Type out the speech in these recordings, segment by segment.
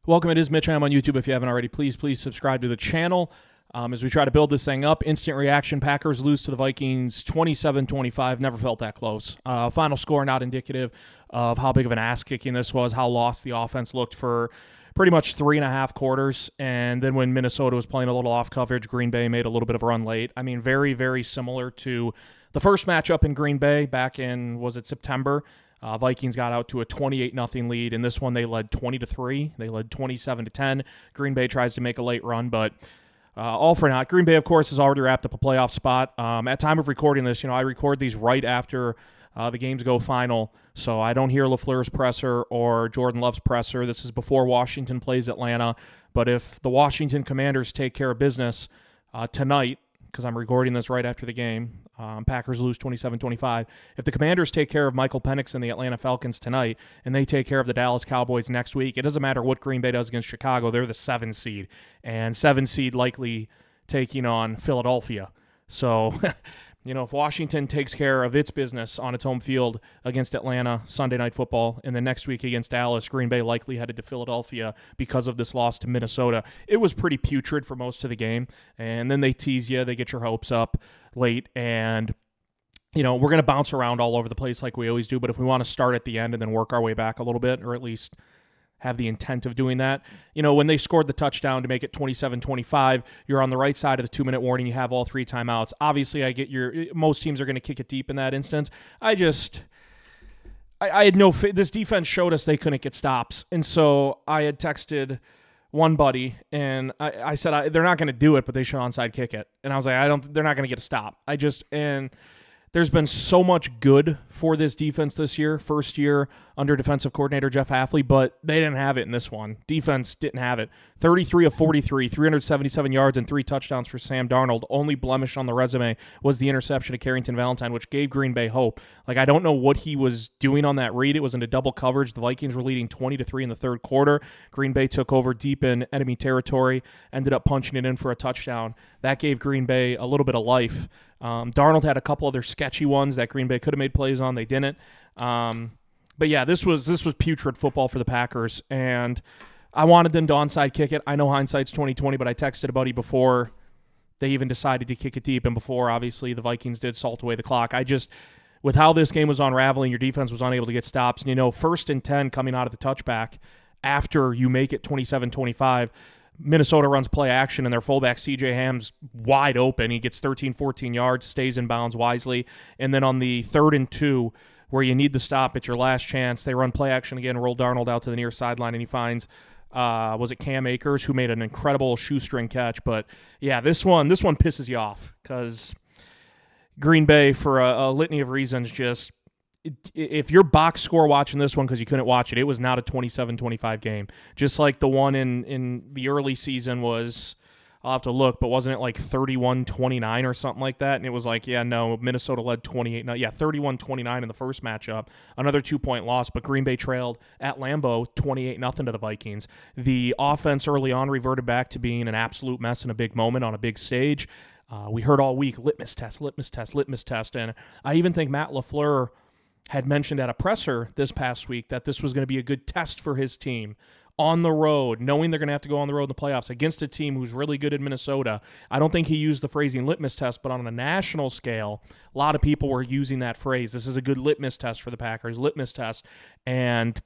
Welcome, it is Mitch. I'm on YouTube. If you haven't already, please subscribe to the channel. As we try to build this thing up, instant reaction, Packers lose to the Vikings 27-25. Never felt that close. Final score not indicative of how big of an ass-kicking this was, how lost the offense looked for pretty much 3.5 quarters. And then when Minnesota was playing a little off coverage, Green Bay made a little bit of a run late. I mean, very, very similar to the first matchup in Green Bay back in, was it September? Vikings got out to a 28-0 lead. In this one, they led 20-3. They led 27-10. Green Bay tries to make a late run, but all for naught. Green Bay, of course, has already wrapped up a playoff spot. At time of recording this, I record these right after the games go final, so I don't hear LaFleur's presser or Jordan Love's presser. This is before Washington plays Atlanta. But if the Washington Commanders take care of business tonight, because I'm recording this right after the game, Packers lose 27-25. If the Commanders take care of Michael Penix and the Atlanta Falcons tonight, and they take care of the Dallas Cowboys next week, it doesn't matter what Green Bay does against Chicago. They're the 7 seed, and 7 seed likely taking on Philadelphia. So, if Washington takes care of its business on its home field against Atlanta Sunday Night Football, and the next week against Dallas, Green Bay likely headed to Philadelphia because of this loss to Minnesota. It was pretty putrid for most of the game, and then they tease you, they get your hopes up late, and we're going to bounce around all over the place like we always do, but if we want to start at the end and then work our way back a little bit, or at least have the intent of doing that. When they scored the touchdown to make it 27-25, you're on the right side of the 2-minute warning. You have all 3 timeouts. Obviously, most teams are going to kick it deep in that instance. I had no this defense showed us they couldn't get stops. And so I had texted one buddy, and I said, they're not going to do it, but they should onside kick it. And I was like, they're not going to get a stop. And there's been so much good for this defense this year, first year under defensive coordinator Jeff Hafley, but they didn't have it in this one. Defense didn't have it. 33 of 43, 377 yards and 3 touchdowns for Sam Darnold. Only blemish on the resume was the interception of Carrington Valentine, which gave Green Bay hope. I don't know what he was doing on that read. It was into double coverage. The Vikings were leading 20-3 in the third quarter. Green Bay took over deep in enemy territory, ended up punching it in for a touchdown. That gave Green Bay a little bit of life. Darnold had a couple other sketchy ones that Green Bay could have made plays on. They didn't. But yeah, this was putrid football for the Packers, and I wanted them to onside kick it. I know hindsight's 20/20, but I texted a buddy before they even decided to kick it deep, and before obviously the Vikings did salt away the clock. With how this game was unraveling, your defense was unable to get stops, and 1st and 10 coming out of the touchback after you make it 27-25. Minnesota runs play action, and their fullback C.J. Ham's wide open. He gets 13-14 yards, stays in bounds wisely. And then on the 3rd and 2, where you need the stop, it's your last chance, they run play action again, roll Darnold out to the near sideline, and he finds, was it Cam Akers, who made an incredible shoestring catch. But, yeah, this one pisses you off because Green Bay, for a litany of reasons, just – if you're box score watching this one because you couldn't watch it, it was not a 27-25 game. Just like the one in the early season was, I'll have to look, but wasn't it like 31-29 or something like that? And it was like, Minnesota led 28. 31-29 in the first matchup. Another 2-point loss, but Green Bay trailed at Lambeau 28-0 to the Vikings. The offense early on reverted back to being an absolute mess in a big moment on a big stage. We heard all week, litmus test. And I even think Matt LaFleur had mentioned at a presser this past week that this was going to be a good test for his team on the road, knowing they're going to have to go on the road in the playoffs against a team who's really good in Minnesota. I don't think he used the phrasing litmus test, but on a national scale, a lot of people were using that phrase. This is a good litmus test for the Packers, litmus test, and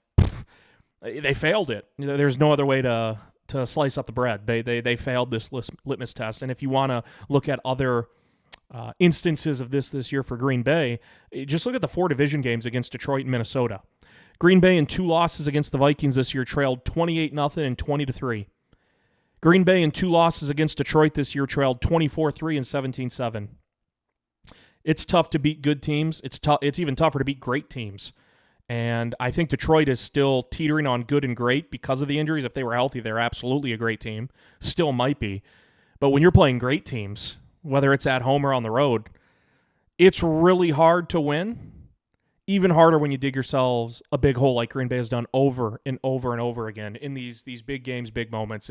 they failed it. There's no other way to slice up the bread. They failed this litmus test, and if you want to look at other instances of this year for Green Bay, just look at the 4 division games against Detroit and Minnesota. Green Bay in 2 losses against the Vikings this year trailed 28-0 and 20-3. Green Bay in 2 losses against Detroit this year trailed 24-3 and 17-7. It's tough to beat good teams. It's even tougher to beat great teams. And I think Detroit is still teetering on good and great because of the injuries. If they were healthy, they're absolutely a great team. Still might be. But when you're playing great teams, whether it's at home or on the road, it's really hard to win. Even harder when you dig yourselves a big hole like Green Bay has done over and over and over again in these big games, big moments.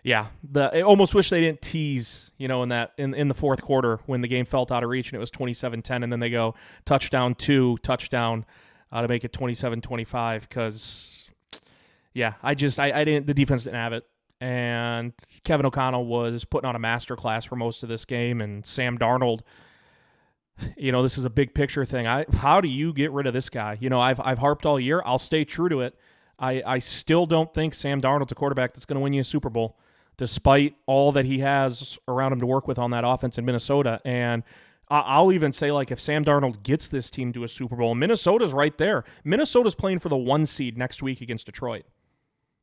I almost wish they didn't tease, in the fourth quarter when the game felt out of reach and it was 27-10, and then they go touchdown to make it 27-25, because yeah, I didn't. The defense didn't have it, and Kevin O'Connell was putting on a masterclass for most of this game, and Sam Darnold. This is a big picture thing. How do you get rid of this guy? I've harped all year. I'll stay true to it. I still don't think Sam Darnold's a quarterback that's going to win you a Super Bowl, despite all that he has around him to work with on that offense in Minnesota. And I'll even say, like, if Sam Darnold gets this team to a Super Bowl, Minnesota's right there. Minnesota's playing for the 1 seed next week against Detroit.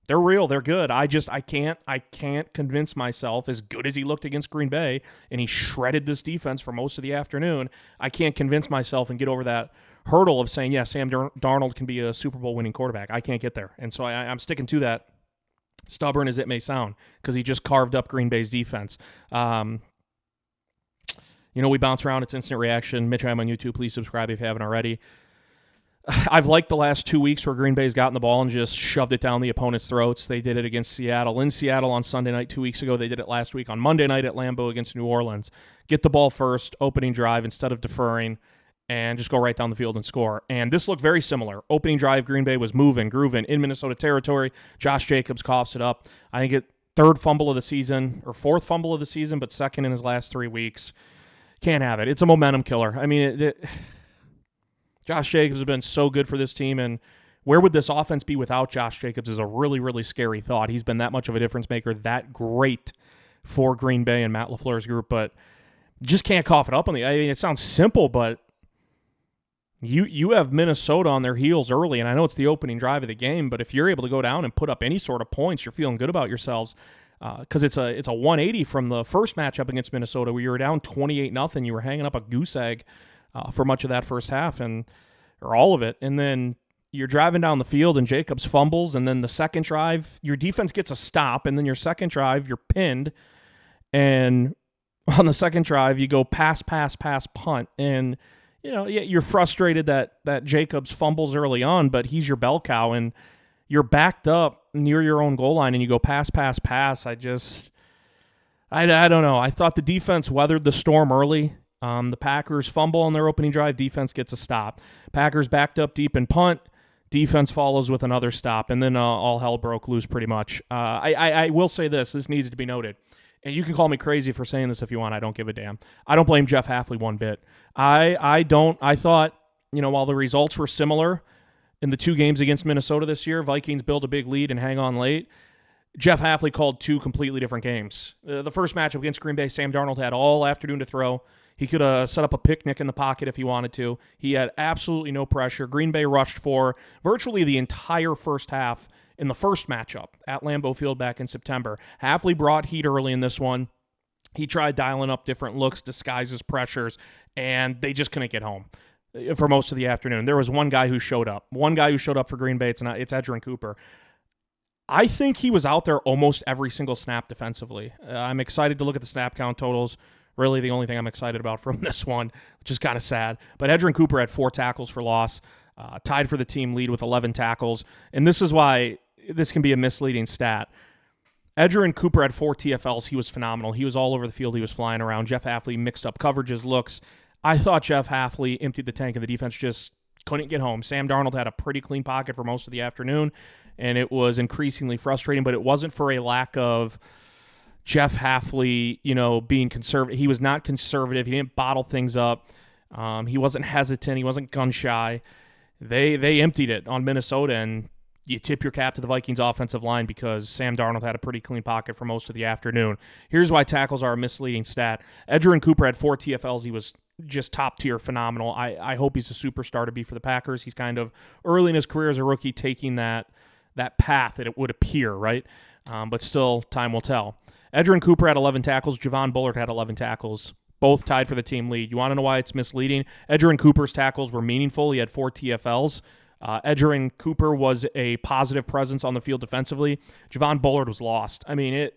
They're real. They're good. I can't convince myself, as good as he looked against Green Bay, and he shredded this defense for most of the afternoon, I can't convince myself and get over that hurdle of saying, yeah, Sam Darnold can be a Super Bowl winning quarterback. I can't get there. And so I'm sticking to that, stubborn as it may sound, because he just carved up Green Bay's defense. We bounce around. It's instant reaction. Mitch, I'm on YouTube. Please subscribe if you haven't already. I've liked the last 2 weeks where Green Bay's gotten the ball and just shoved it down the opponent's throats. They did it against Seattle in Seattle on Sunday night 2 weeks ago. They did it last week on Monday night at Lambeau against New Orleans. Get the ball first, opening drive, instead of deferring, and just go right down the field and score. And this looked very similar. Opening drive, Green Bay was moving, grooving in Minnesota territory. Josh Jacobs coughs it up. I think third fumble of the season, or fourth fumble of the season, but second in his last 3 weeks. Can't have it. It's a momentum killer. I mean, Josh Jacobs has been so good for this team, and where would this offense be without Josh Jacobs is a really, really scary thought. He's been that much of a difference maker, that great for Green Bay and Matt LaFleur's group, but just can't cough it up on the. I mean, it sounds simple, but you have Minnesota on their heels early, and I know it's the opening drive of the game, but if you're able to go down and put up any sort of points, you're feeling good about yourselves. Because it's a 180 from the first matchup against Minnesota where you were down 28-0. You were hanging up a goose egg for much of that first half, or all of it. And then you're driving down the field and Jacobs fumbles, and then the second drive, your defense gets a stop, and then your second drive, you're pinned. And on the second drive, you go pass, punt. And, you're frustrated that Jacobs fumbles early on, but he's your bell cow, and you're backed up near your own goal line and you go pass. I don't know. I thought the defense weathered the storm early. The Packers fumble on their opening drive. Defense gets a stop. Packers backed up deep and punt. Defense follows with another stop. And then all hell broke loose pretty much. I will say this. This needs to be noted. And you can call me crazy for saying this if you want. I don't give a damn. I don't blame Jeff Hafley one bit. I thought, while the results were similar in the 2 games against Minnesota this year, Vikings build a big lead and hang on late. Jeff Hafley called 2 completely different games. The first matchup against Green Bay, Sam Darnold had all afternoon to throw. He could have set up a picnic in the pocket if he wanted to. He had absolutely no pressure. Green Bay rushed for virtually the entire first half in the first matchup at Lambeau Field back in September. Hafley brought heat early in this one. He tried dialing up different looks, disguises, pressures, and they just couldn't get home for most of the afternoon. There was one guy who showed up. For Green Bay. It's Edgerrin Cooper. I think he was out there almost every single snap defensively. I'm excited to look at the snap count totals. Really the only thing I'm excited about from this one, which is kind of sad. But Edgerrin Cooper had 4 tackles for loss, tied for the team lead with 11 tackles. And this is why this can be a misleading stat. Edgerrin Cooper had 4 TFLs. He was phenomenal. He was all over the field. He was flying around. Jeff Hafley mixed up coverages, looks. I thought Jeff Hafley emptied the tank and the defense just couldn't get home. Sam Darnold had a pretty clean pocket for most of the afternoon, and it was increasingly frustrating, but it wasn't for a lack of Jeff Hafley, being conservative. He was not conservative. He didn't bottle things up. He wasn't hesitant. He wasn't gun-shy. They emptied it on Minnesota, and you tip your cap to the Vikings offensive line because Sam Darnold had a pretty clean pocket for most of the afternoon. Here's why tackles are a misleading stat. Edgerrin Cooper had 4 TFLs. He was just top tier, phenomenal. I hope he's a superstar to be for the Packers. He's kind of early in his career as a rookie taking that path that it would appear, right? But still, time will tell. Edgerrin Cooper had 11 tackles. Javon Bullard had 11 tackles. Both tied for the team lead. You want to know why it's misleading? Edgerrin Cooper's tackles were meaningful. He had 4 TFLs. Edgerrin Cooper was a positive presence on the field defensively. Javon Bullard was lost. I mean,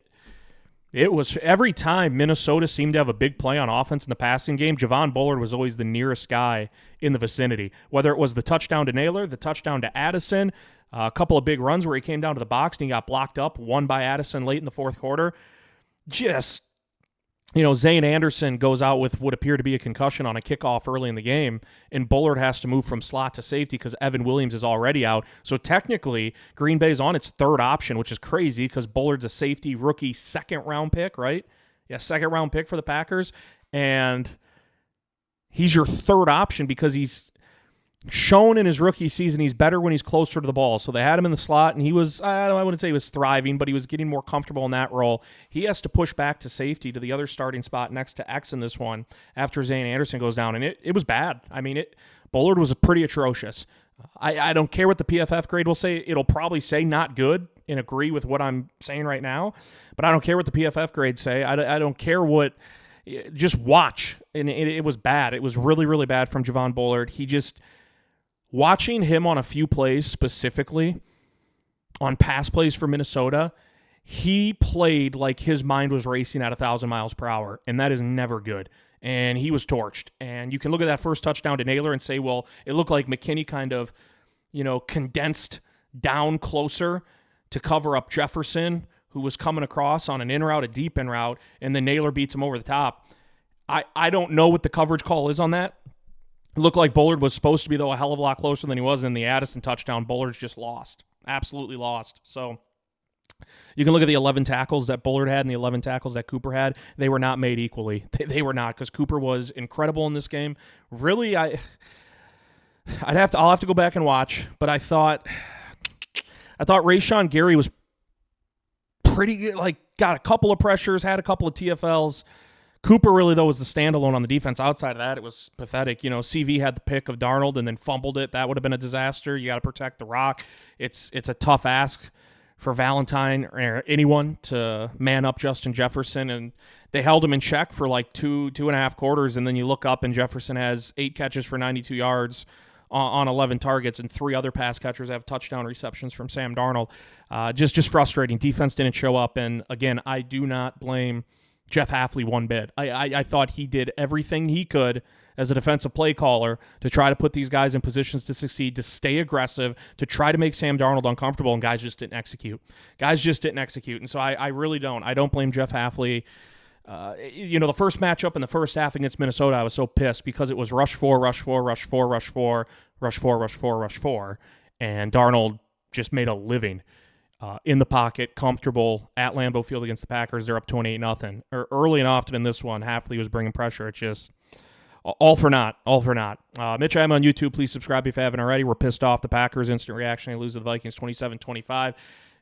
it was every time Minnesota seemed to have a big play on offense in the passing game, Javon Bullard was always the nearest guy in the vicinity. Whether it was the touchdown to Naylor, the touchdown to Addison, a couple of big runs where he came down to the box and he got blocked up, one by Addison late in the fourth quarter. Just Zane Anderson goes out with what appeared to be a concussion on a kickoff early in the game, and Bullard has to move from slot to safety because Evan Williams is already out. So technically, Green Bay's on its third option, which is crazy because Bullard's a safety rookie second-round pick, right? Yeah, second-round pick for the Packers. And he's your third option because he's shown in his rookie season he's better when he's closer to the ball. So they had him in the slot, and he was, I wouldn't say he was thriving, but he was getting more comfortable in that role. He has to push back to safety to the other starting spot next to X in this one after Zane Anderson goes down, and it was bad. I mean, Bullard was pretty atrocious. I don't care what the PFF grade will say. It'll probably say not good and agree with what I'm saying right now, but I don't care what the PFF grades say. I don't care what – just watch. And it was bad. It was really, really bad from Javon Bullard. He just – watching him on a few plays specifically, on pass plays for Minnesota, he played like his mind was racing at 1,000 miles per hour, and that is never good. And he was torched. And you can look at that first touchdown to Naylor and say, well, it looked like McKinney kind of, condensed down closer to cover up Jefferson, who was coming across on an in route, a deep in route, and then Naylor beats him over the top. I don't know what the coverage call is on that. It looked like Bullard was supposed to be, though, a hell of a lot closer than he was in the Addison touchdown. Bullard's just lost. Absolutely lost. So you can look at the 11 tackles that Bullard had and the 11 tackles that Cooper had. They were not made equally. They were not, because Cooper was incredible in this game. Really, I'll have to go back and watch, but I thought Rashawn Gary was pretty good, got a couple of pressures, had a couple of TFLs. Cooper really, though, was the standalone on the defense. Outside of that, it was pathetic. CV had the pick of Darnold and then fumbled it. That would have been a disaster. You got to protect the rock. It's a tough ask for Valentine or anyone to man up Justin Jefferson, and they held him in check for two and a half quarters, and then you look up and Jefferson has 8 catches for 92 yards on 11 targets, and 3 other pass catchers have touchdown receptions from Sam Darnold. Just frustrating. Defense didn't show up, and again, I do not blame Jeff Hafley one bit. I thought he did everything he could as a defensive play caller to try to put these guys in positions to succeed, to stay aggressive, to try to make Sam Darnold uncomfortable, and guys just didn't execute. And so I really don't. I don't blame Jeff Hafley. The first matchup in the first half against Minnesota, I was so pissed because it was rush 4, rush 4, rush 4, rush 4, rush 4, rush 4, rush 4, and Darnold just made a living in the pocket, comfortable at Lambeau Field against the Packers. They're up 28-0. Early and often in this one, Hafley was bringing pressure. It's just all for naught. Mitch, I'm on YouTube. Please subscribe if you haven't already. We're pissed off. The Packers, instant reaction. They lose to the Vikings 27-25.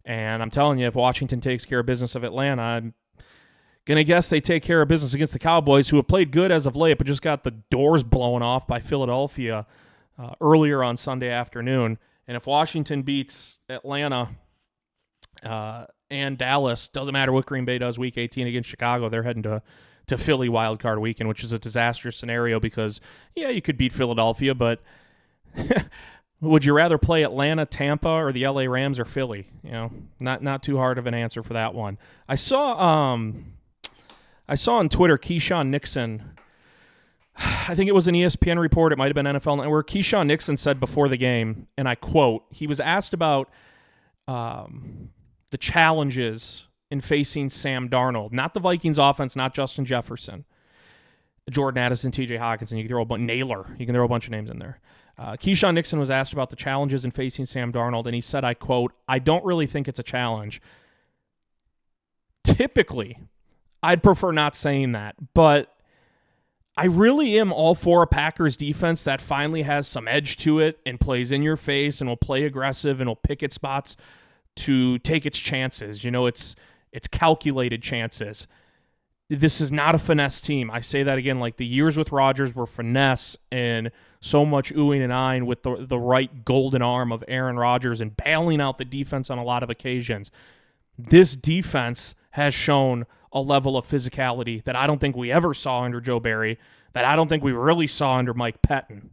And I'm telling you, if Washington takes care of business of Atlanta, I'm going to guess they take care of business against the Cowboys, who have played good as of late, but just got the doors blown off by Philadelphia earlier on Sunday afternoon. And if Washington beats Atlanta and Dallas, doesn't matter what Green Bay does week 18 against Chicago, they're heading to Philly wild card weekend, which is a disastrous scenario because, yeah, you could beat Philadelphia, but would you rather play Atlanta, Tampa, or the LA Rams or Philly? Not too hard of an answer for that one. I saw on Twitter Keyshawn Nixon, I think it was an ESPN report, it might have been NFL Network, Keyshawn Nixon said before the game, and I quote, he was asked about the challenges in facing Sam Darnold, not the Vikings offense, not Justin Jefferson, Jordan Addison, TJ Hawkinson, you can throw Naylor, you can throw a bunch of names in there. Keyshawn Nixon was asked about the challenges in facing Sam Darnold, and he said, I quote, I don't really think it's a challenge. Typically, I'd prefer not saying that, but I really am all for a Packers defense that finally has some edge to it and plays in your face and will play aggressive and will pick its spots to take its chances. It's calculated chances. This is not a finesse team. I say that again, the years with Rodgers were finesse and so much oohing and eyeing with the right golden arm of Aaron Rodgers and bailing out the defense on a lot of occasions. This defense has shown a level of physicality that I don't think we ever saw under Joe Barry, that I don't think we really saw under Mike Pettin.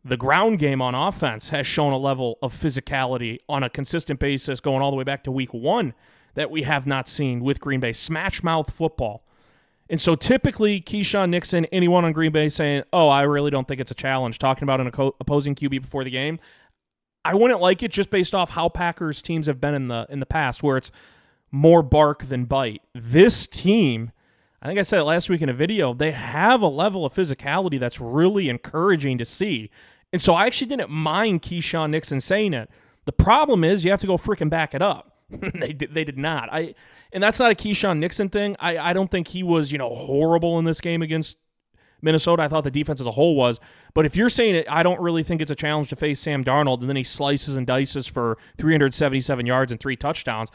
The ground game on offense has shown a level of physicality on a consistent basis going all the way back to week 1 that we have not seen with Green Bay. Smash mouth football. And so typically Keyshawn Nixon, anyone on Green Bay saying, oh, I really don't think it's a challenge, talking about an opposing QB before the game, I wouldn't like it just based off how Packers teams have been in the past where it's more bark than bite. This team, I think I said it last week in a video, they have a level of physicality that's really encouraging to see. And so I actually didn't mind Keyshawn Nixon saying it. The problem is you have to go freaking back it up. They did not. And that's not a Keyshawn Nixon thing. I don't think he was, horrible in this game against Minnesota. I thought the defense as a whole was. But if you're saying it, I don't really think it's a challenge to face Sam Darnold, and then he slices and dices for 377 yards and 3 touchdowns.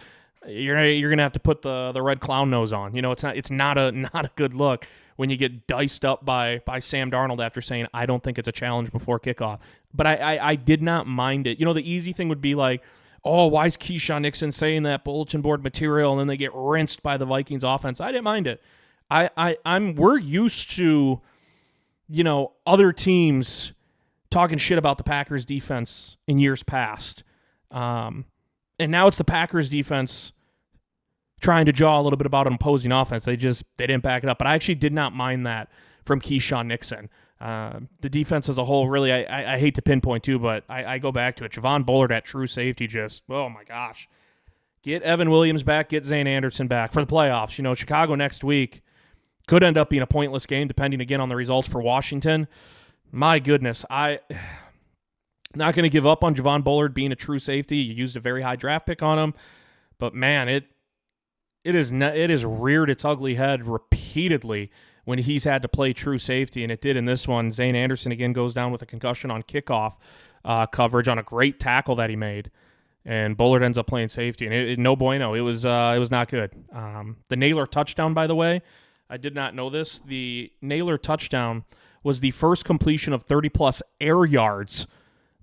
You're gonna have to put the red clown nose on. It's not a good look when you get diced up by Sam Darnold after saying I don't think it's a challenge before kickoff. But I did not mind it. The easy thing would be like, oh, why is Keyshawn Nixon saying that bulletin board material, and then they get rinsed by the Vikings offense? I didn't mind it. We're used to, other teams talking shit about the Packers defense in years past. And now it's the Packers defense trying to jaw a little bit about an opposing offense. They didn't back it up. But I actually did not mind that from Keyshawn Nixon. The defense as a whole, really, I hate to pinpoint too, but I go back to it. Javon Bullard at true safety, oh my gosh. Get Evan Williams back, get Zane Anderson back for the playoffs. Chicago next week could end up being a pointless game, depending again on the results for Washington. My goodness, I'm not going to give up on Javon Bullard being a true safety. You used a very high draft pick on him, but man, it has reared its ugly head repeatedly when he's had to play true safety, and it did in this one. Zane Anderson again goes down with a concussion on kickoff coverage on a great tackle that he made, and Bullard ends up playing safety, and no bueno. It was not good. The Naylor touchdown, by the way, I did not know this. The Naylor touchdown was the first completion of 30-plus air yards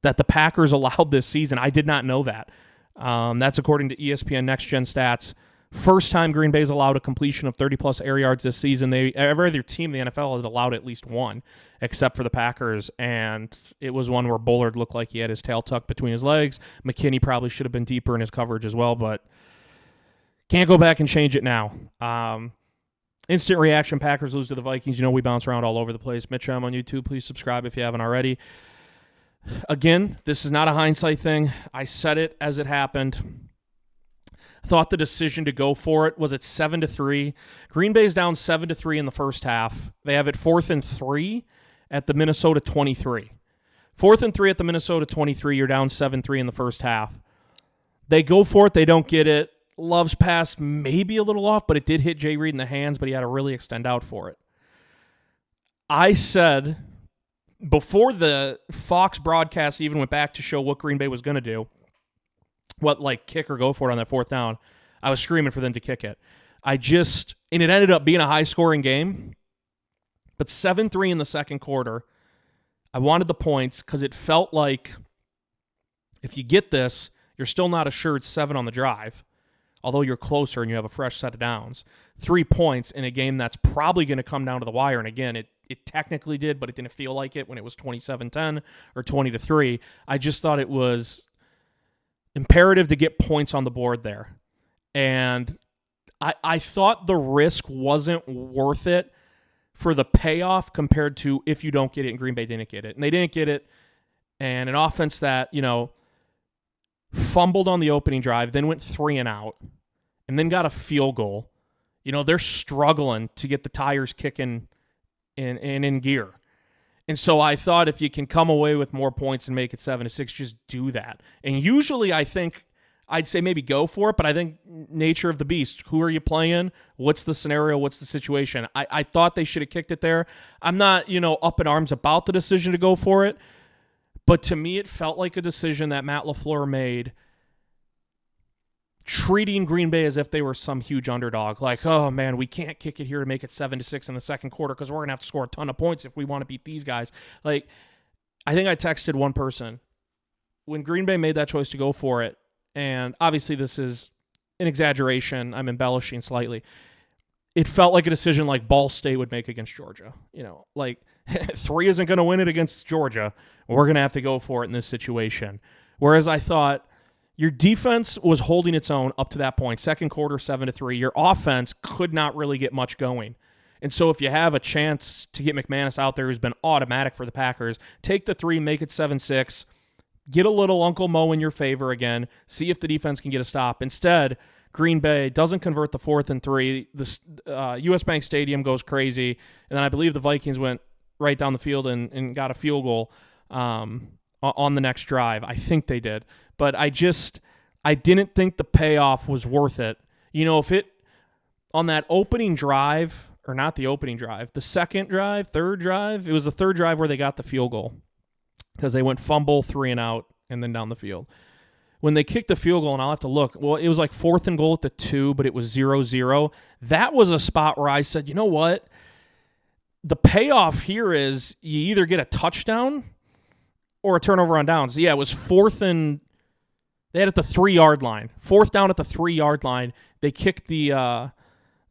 that the Packers allowed this season. I did not know that. That's according to ESPN Next Gen Stats. First time Green Bay's allowed a completion of 30-plus air yards this season. Every other team in the NFL had allowed at least one, except for the Packers, and it was one where Bullard looked like he had his tail tucked between his legs. McKinney probably should have been deeper in his coverage as well, but can't go back and change it now. Instant reaction, Packers lose to the Vikings. We bounce around all over the place. Mitch, I'm on YouTube. Please subscribe if you haven't already. Again, this is not a hindsight thing. I said it as it happened. Thought the decision to go for it was at 7-3. Green Bay's down 7-3 in the first half. They have it 4th and 3 at the Minnesota 23. 4th and 3 at the Minnesota 23. You're down 7-3 in the first half. They go for it. They don't get it. Love's pass maybe a little off, but it did hit Jay Reed in the hands, but he had to really extend out for it. I said before the Fox broadcast even went back to show what Green Bay was going to do, what kick or go for it on that 4th down, I was screaming for them to kick it. And it ended up being a high-scoring game, but 7-3 in the second quarter. I wanted the points because it felt like if you get this, you're still not assured 7 on the drive, although you're closer and you have a fresh set of downs. 3 points in a game that's probably going to come down to the wire, and again, it technically did, but it didn't feel like it when it was 27-10 or 20-3. I just thought it was imperative to get points on the board there. And I thought the risk wasn't worth it for the payoff compared to if you don't get it and Green Bay didn't get it. And they didn't get it. And an offense that, fumbled on the opening drive, then went 3 and out, and then got a field goal. They're struggling to get the tires kicking in gear. And so I thought if you can come away with more points and make it 7-6, just do that. And usually I think I'd say maybe go for it, but I think nature of the beast. Who are you playing? What's the scenario? What's the situation? I thought they should have kicked it there. I'm not, up in arms about the decision to go for it, but to me it felt like a decision that Matt LaFleur made, treating Green Bay as if they were some huge underdog. Like, oh man, we can't kick it here to make it 7-6 in the second quarter because we're going to have to score a ton of points if we want to beat these guys. Like, I think I texted one person when Green Bay made that choice to go for it, and obviously this is an exaggeration. I'm embellishing slightly. It felt like a decision like Ball State would make against Georgia. 3 isn't going to win it against Georgia. We're going to have to go for it in this situation. Whereas I thought your defense was holding its own up to that point. Second quarter, 7-3. Your offense could not really get much going. And so if you have a chance to get McManus out there, who's been automatic for the Packers, take the 3, make it 7-6, get a little Uncle Mo in your favor again, see if the defense can get a stop. Instead, Green Bay doesn't convert the 4th and 3. The U.S. Bank Stadium goes crazy, and then I believe the Vikings went right down the field and got a field goal on the next drive. I think they did. But I didn't think the payoff was worth it. If it, on that opening drive, or not the opening drive, the second drive, third drive, it was the third drive where they got the field goal because they went fumble, 3 and out, and then down the field. When they kicked the field goal, and I'll have to look, well, it was like 4th and goal at the 2, but it was 0-0. That was a spot where I said, you know what? The payoff here is you either get a touchdown or a turnover on downs. Yeah, it was 4th and they had at the 3-yard line. 4th down at the 3-yard line. They kicked the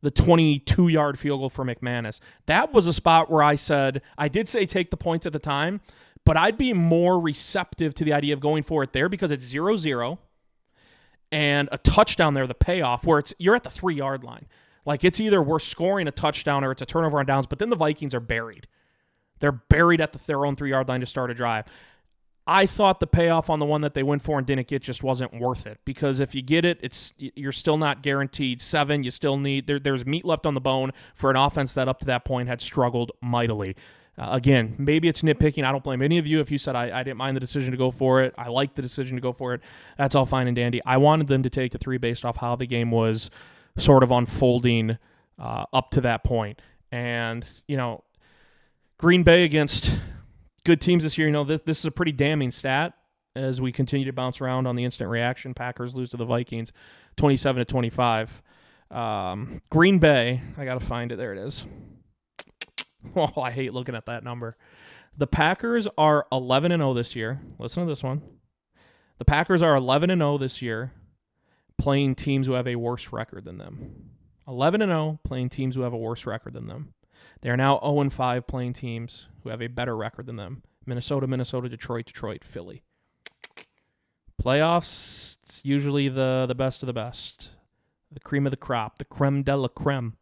22-yard field goal for McManus. That was a spot where I said, I did say take the points at the time, but I'd be more receptive to the idea of going for it there because it's 0-0 and a touchdown there, the payoff, where you're at the 3-yard line. Like, it's either we're scoring a touchdown or it's a turnover on downs, but then the Vikings are buried. They're buried at their own 3-yard line to start a drive. I thought the payoff on the one that they went for and didn't get just wasn't worth it because if you get it, you're still not guaranteed 7. You still need there's meat left on the bone for an offense that up to that point had struggled mightily. Again, maybe it's nitpicking. I don't blame any of you if you said I didn't mind the decision to go for it. I liked the decision to go for it. That's all fine and dandy. I wanted them to take the 3 based off how the game was sort of unfolding up to that point. And, Green Bay against good teams this year, this is a pretty damning stat as we continue to bounce around on the instant reaction. Packers lose to the Vikings 27-25. Green Bay, I got to find it. There it is. Oh, I hate looking at that number. The Packers are 11-0 this year. Listen to this one. The Packers are 11-0 this year playing teams who have a worse record than them. 11-0 playing teams who have a worse record than them. They are now 0-5 playing teams who have a better record than them. Minnesota, Detroit, Philly. Playoffs, it's usually the best of the best. The cream of the crop, the creme de la creme.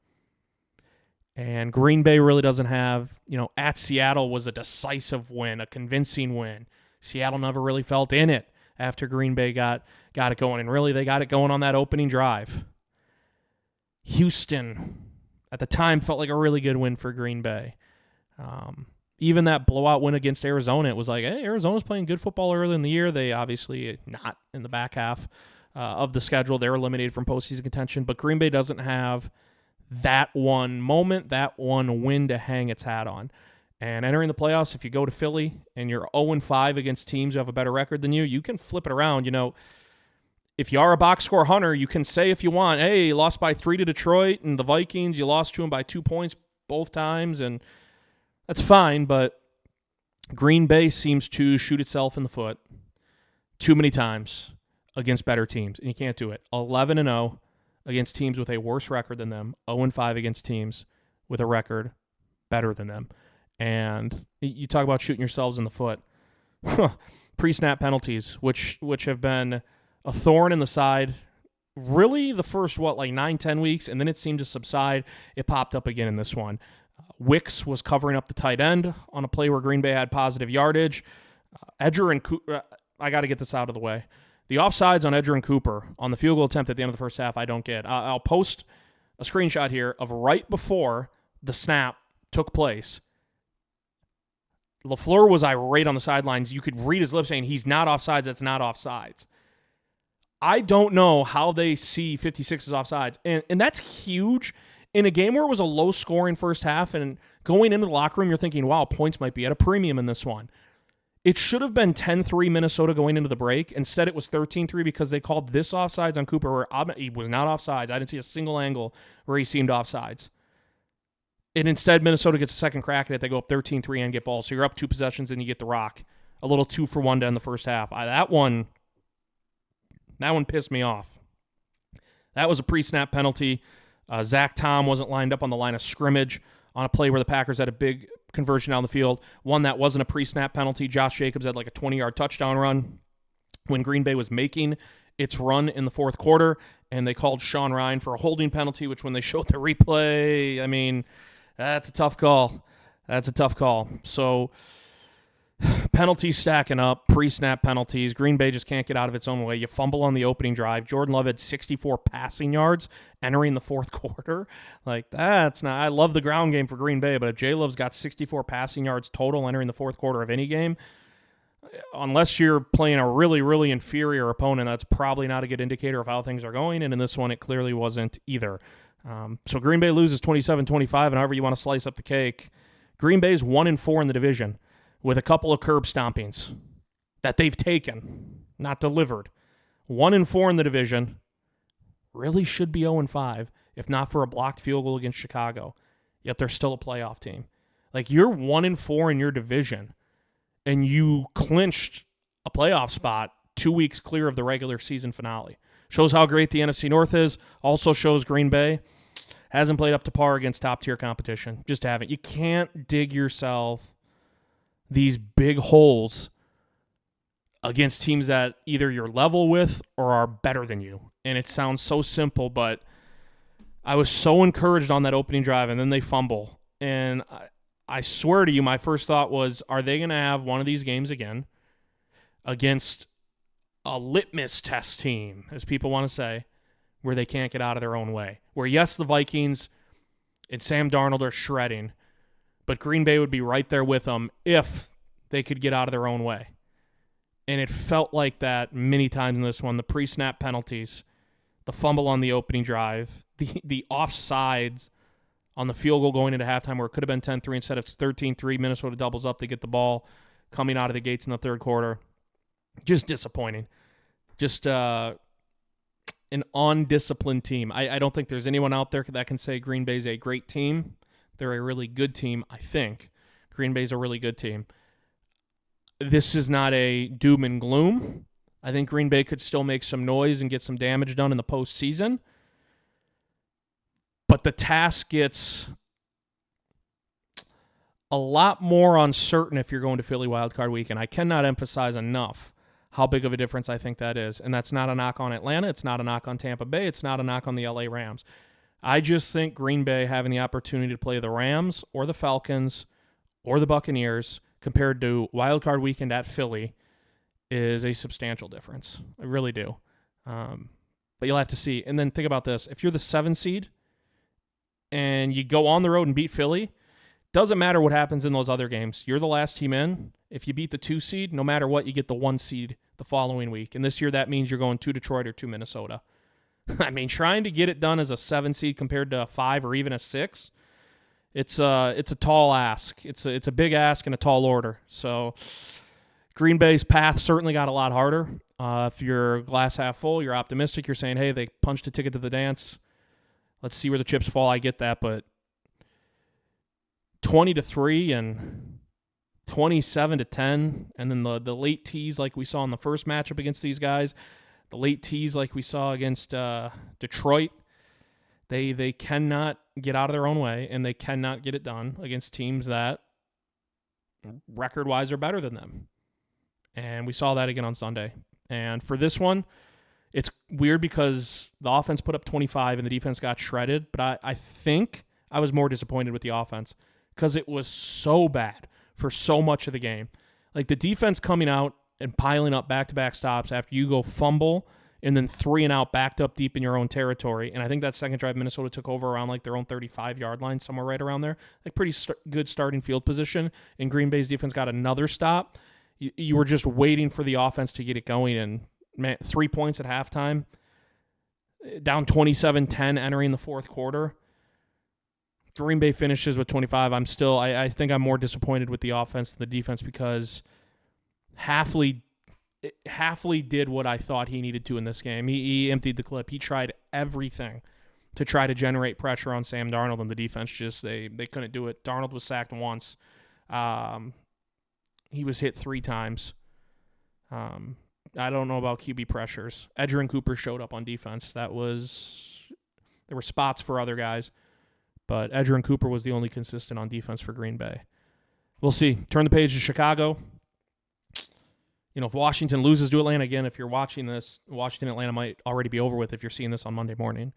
And Green Bay really doesn't have, at Seattle was a decisive win, a convincing win. Seattle never really felt in it after Green Bay got it going. And really, they got it going on that opening drive. Houston, at the time, felt like a really good win for Green Bay. Even that blowout win against Arizona, it was like, hey, Arizona's playing good football early in the year. They obviously not in the back half of the schedule. They're eliminated from postseason contention. But Green Bay doesn't have that one moment, that one win to hang its hat on. And entering the playoffs, if you go to Philly and you're 0-5 against teams who have a better record than you can flip it around. If you are a box score hunter, you can say if you want, hey, you lost by 3 to Detroit and the Vikings, you lost to them by 2 points both times, and that's fine, but Green Bay seems to shoot itself in the foot too many times against better teams, and you can't do it. 11-0 against teams with a worse record than them, 0-5 against teams with a record better than them. And you talk about shooting yourselves in the foot. Pre-snap penalties, which have been a thorn in the side really the first, 9-10 weeks, and then it seemed to subside. It popped up again in this one. Wicks was covering up the tight end on a play where Green Bay had positive yardage. Edger and Cooper, I got to get this out of the way. The offsides on Edger and Cooper on the field goal attempt at the end of the first half, I don't get. I'll post a screenshot here of right before the snap took place. LaFleur was irate on the sidelines. You could read his lips saying, he's not offsides, that's not offsides. I don't know how they see 56 as offsides. And that's huge. In a game where it was a low-scoring first half and going into the locker room, you're thinking, wow, points might be at a premium in this one. It should have been 10-3 Minnesota going into the break. Instead, it was 13-3 because they called this offsides on Cooper where he was not offsides. I didn't see a single angle where he seemed offsides. And instead, Minnesota gets a second crack at it. They go up 13-3 and get balls. So you're up 2 possessions and you get the rock. A little 2-for-1 to end the first half. That one pissed me off. That was a pre-snap penalty. Zach Tom wasn't lined up on the line of scrimmage on a play where the Packers had a big conversion down the field. One that wasn't a pre-snap penalty. Josh Jacobs had like a 20-yard touchdown run when Green Bay was making its run in the fourth quarter, and they called Sean Ryan for a holding penalty, which when they showed the replay, that's a tough call. That's a tough call. So Penalties stacking up, pre-snap penalties. Green Bay just can't get out of its own way. You fumble on the opening drive. Jordan Love had 64 passing yards entering the fourth quarter. Like, that's not... I love the ground game for Green Bay, but if J-Love's got 64 passing yards total entering the fourth quarter of any game, unless you're playing a really, really inferior opponent, that's probably not a good indicator of how things are going, and in this one, it clearly wasn't either. So Green Bay loses 27-25, and however you want to slice up the cake, Green Bay's 1-4 in the division, with a couple of curb stompings that they've taken, not delivered. 1-4 in the division. Really should be 0-5, if not for a blocked field goal against Chicago. Yet they're still a playoff team. Like, you're 1-4 in your division, and you clinched a playoff spot 2 weeks clear of the regular season finale. Shows how great the NFC North is. Also shows Green Bay hasn't played up to par against top-tier competition. Just haven't. You can't dig yourself these big holes against teams that either you're level with or are better than you. And it sounds so simple, but I was so encouraged on that opening drive, and then they fumble. And I swear to you, my first thought was, are they going to have one of these games again against a litmus test team, as people want to say, where they can't get out of their own way? Where, yes, the Vikings and Sam Darnold are shredding, but Green Bay would be right there with them if they could get out of their own way. And it felt like that many times in this one. The pre-snap penalties, the fumble on the opening drive, the offsides on the field goal going into halftime where it could have been 10-3 instead of 13-3. Minnesota doubles up to get the ball coming out of the gates in the third quarter. Just disappointing. Just an undisciplined team. I don't think there's anyone out there that can say Green Bay's a great team. They're a really good team, I think. Green Bay's a really good team. This is not a doom and gloom. I think Green Bay could still make some noise and get some damage done in the postseason. But the task gets a lot more uncertain if you're going to Philly Wildcard Weekend. I cannot emphasize enough how big of a difference I think that is. And that's not a knock on Atlanta. It's not a knock on Tampa Bay. It's not a knock on the LA Rams. I just think Green Bay having the opportunity to play the Rams or the Falcons or the Buccaneers compared to Wildcard Weekend at Philly is a substantial difference. I really do. But you'll have to see. And then think about this. If you're the 7 seed and you go on the road and beat Philly, doesn't matter what happens in those other games. You're the last team in. If you beat the 2 seed, no matter what, you get the 1 seed the following week. And this year that means you're going to Detroit or to Minnesota. I mean, trying to get it done as a 7 seed compared to a 5 or even a 6, it's a tall ask. It's a big ask and a tall order. So Green Bay's path certainly got a lot harder. If you're glass half full, you're optimistic. You're saying, hey, they punched a ticket to the dance. Let's see where the chips fall. I get that, but 20-3 and 27-10, and then the late tease like we saw in the first matchup against these guys, the late tease like we saw against Detroit, they cannot get out of their own way, and they cannot get it done against teams that record-wise are better than them. And we saw that again on Sunday. And for this one, it's weird because the offense put up 25 and the defense got shredded, but I think I was more disappointed with the offense because it was so bad for so much of the game. Like, the defense coming out and piling up back-to-back stops after you go fumble and then 3 and out backed up deep in your own territory. And I think that second drive, Minnesota took over around like their own 35-yard line, somewhere right around there. Like, pretty good starting field position. And Green Bay's defense got another stop. You were just waiting for the offense to get it going. And, man, 3 points at halftime, down 27-10 entering the fourth quarter. Green Bay finishes with 25. I think I'm more disappointed with the offense than the defense because Halfley did what I thought he needed to in this game. He emptied the clip. He tried everything to try to generate pressure on Sam Darnold, and the defense just they couldn't do it. Darnold was sacked once. He was hit 3 times. I don't know about QB pressures. Edgerrin Cooper showed up on defense. There were spots for other guys, but Edgerrin Cooper was the only consistent on defense for Green Bay. We'll see. Turn the page to Chicago. If Washington loses to Atlanta, again, if you're watching this, Washington-Atlanta might already be over with if you're seeing this on Monday morning.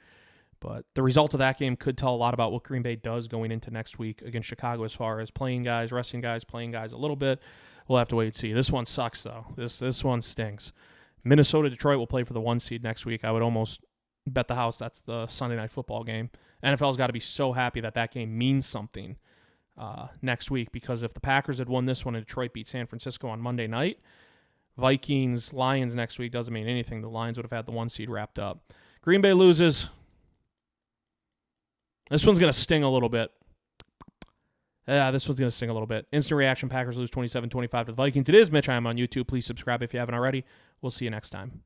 But the result of that game could tell a lot about what Green Bay does going into next week against Chicago as far as playing guys, resting guys, playing guys a little bit. we'll have to wait and see. This one sucks, though. This one stings. Minnesota, Detroit will play for the 1 seed next week. I would almost bet the house that's the Sunday Night Football game. NFL's got to be so happy that game means something next week, because if the Packers had won this one and Detroit beat San Francisco on Monday night, Vikings, Lions next week doesn't mean anything. The Lions would have had the 1 seed wrapped up. Green Bay loses. This one's going to sting a little bit. Yeah, this one's going to sting a little bit. Instant reaction, Packers lose 27-25 to the Vikings. It is Mitch. I am on YouTube. Please subscribe if you haven't already. We'll see you next time.